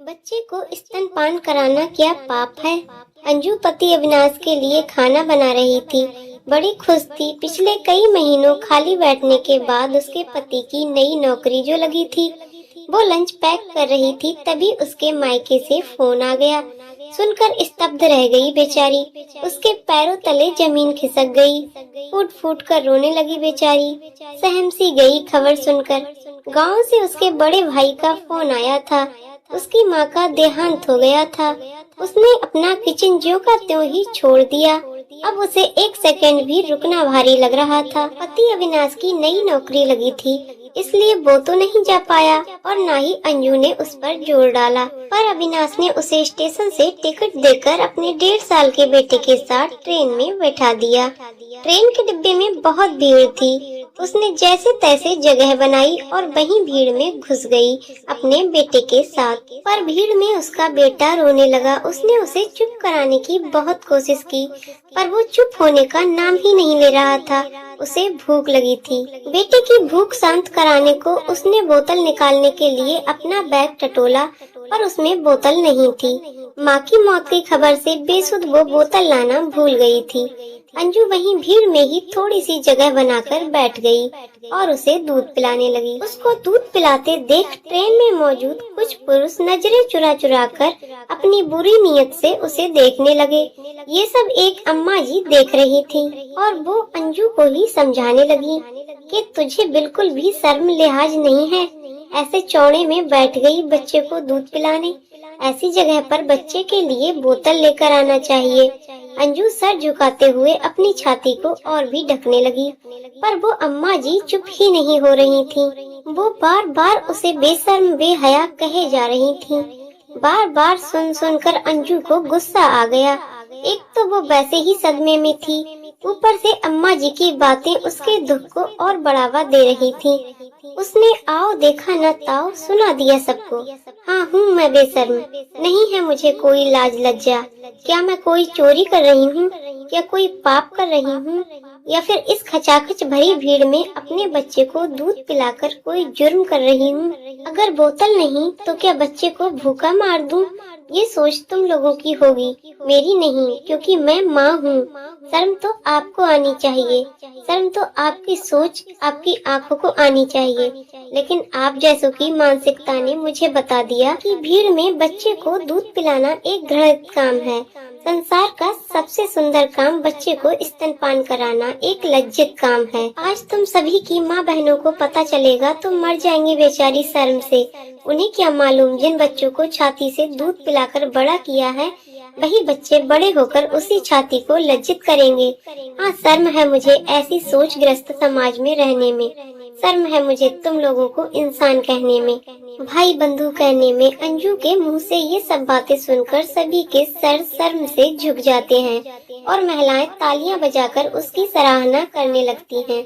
बच्चे को स्तनपान कराना क्या पाप है? अंजू पति अविनाश के लिए खाना बना रही थी। बड़ी खुश थी। पिछले कई महीनों खाली बैठने के बाद उसके पति की नई नौकरी जो लगी थी, वो लंच पैक कर रही थी, तभी उसके मायके से फोन आ गया। सुनकर स्तब्ध रह गई बेचारी। उसके पैरों तले जमीन खिसक गई। फूट फूट कर रोने लगी बेचारी। सहम सी गई खबर सुनकर। गांव से उसके बड़े भाई का फोन आया था। उसकी माँ का देहांत हो गया था। उसने अपना किचन ज्यों का त्यों ही छोड़ दिया। अब उसे एक सेकंड भी रुकना भारी लग रहा था। पति अविनाश की नई नौकरी लगी थी, इसलिए वो तो नहीं जा पाया और ना ही अंजू ने उस पर जोर डाला। पर अविनाश ने उसे स्टेशन से टिकट देकर अपने 1.5 साल के बेटे के साथ ट्रेन में बैठा दिया। ट्रेन के डिब्बे में बहुत भीड़ थी। उसने जैसे तैसे जगह बनाई और वहीं भीड़ में घुस गई अपने बेटे के साथ। पर भीड़ में उसका बेटा रोने लगा। उसने उसे चुप कराने की बहुत कोशिश की, पर वो चुप होने का नाम ही नहीं ले रहा था। उसे भूख लगी थी। बेटे की भूख शांत कराने को उसने बोतल निकालने के लिए अपना बैग टटोला, पर उसमें बोतल नहीं थी। माँ की मौत की खबर से बेसुध वो बोतल लाना भूल गई थी। अंजू वहीं भीड़ में ही थोड़ी सी जगह बनाकर बैठ गई और उसे दूध पिलाने लगी। उसको दूध पिलाते देख ट्रेन में मौजूद कुछ पुरुष नजरें चुरा चुरा कर अपनी बुरी नीयत से उसे देखने लगे। ये सब एक अम्मा जी देख रही थी और वो अंजू को ही समझाने लगी कि तुझे बिल्कुल भी शर्म लिहाज नहीं है, ऐसे चौड़े में बैठ गई बच्चे को दूध पिलाने। ऐसी जगह पर बच्चे के लिए बोतल लेकर आना चाहिए। अंजू सर झुकाते हुए अपनी छाती को और भी ढकने लगी, पर वो अम्मा जी चुप ही नहीं हो रही थी। वो बार बार उसे बेशर्म बेहया कहे जा रही थी। बार बार सुन सुनकर अंजू को गुस्सा आ गया। एक तो वो वैसे ही सदमे में थी, ऊपर से अम्मा जी की बातें उसके दुख को और बढ़ावा दे रही थी। उसने आओ देखा न ताओ सुना दिया सबको। हाँ हूँ मैं बेशर्म, नहीं है मुझे कोई लाज लज्जा। क्या मैं कोई चोरी कर रही हूँ, क्या कोई पाप कर रही हूँ, या फिर इस खचाखच भरी भीड़ में अपने बच्चे को दूध पिलाकर कोई जुर्म कर रही हूँ? अगर बोतल नहीं तो क्या बच्चे को भूखा मार दूँ? ये सोच तुम लोगों की होगी, मेरी नहीं, क्योंकि मैं माँ हूँ। शर्म तो आपको आनी चाहिए, शर्म तो आपकी सोच, आपकी आंखों को आनी चाहिए। लेकिन आप जैसों की मानसिकता ने मुझे बता दिया कि भीड़ में बच्चे को दूध पिलाना एक घृणित काम है। संसार का सबसे सुंदर काम बच्चे को स्तनपान कराना एक लज्जित काम है। आज तुम सभी की माँ बहनों को पता चलेगा तो मर जाएंगी बेचारी शर्म से। उन्हें क्या मालूम जिन बच्चों को छाती से दूध पिलाकर बड़ा किया है, वही बच्चे बड़े होकर उसी छाती को लज्जित करेंगे। हाँ शर्म है मुझे ऐसी सोच ग्रस्त समाज में रहने में। शर्म है मुझे तुम लोगों को इंसान कहने में, भाई बंधु कहने में। अंजू के मुंह से ये सब बातें सुनकर सभी के सर शर्म से झुक जाते हैं और महिलाएं तालियां बजाकर उसकी सराहना करने लगती हैं।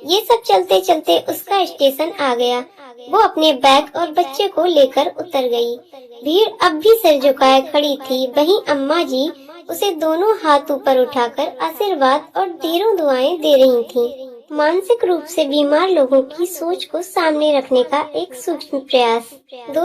ये सब चलते चलते उसका स्टेशन आ गया। वो अपने बैग और बच्चे को लेकर उतर गई। भीड़ अब भी सिर झुकाए खड़ी थी। वहीं अम्मा जी उसे दोनों हाथ ऊपर उठाकर आशीर्वाद और ढेरों दुआएं दे रही थीं। मानसिक रूप से बीमार लोगों की सोच को सामने रखने का एक सूक्ष्म प्रयास।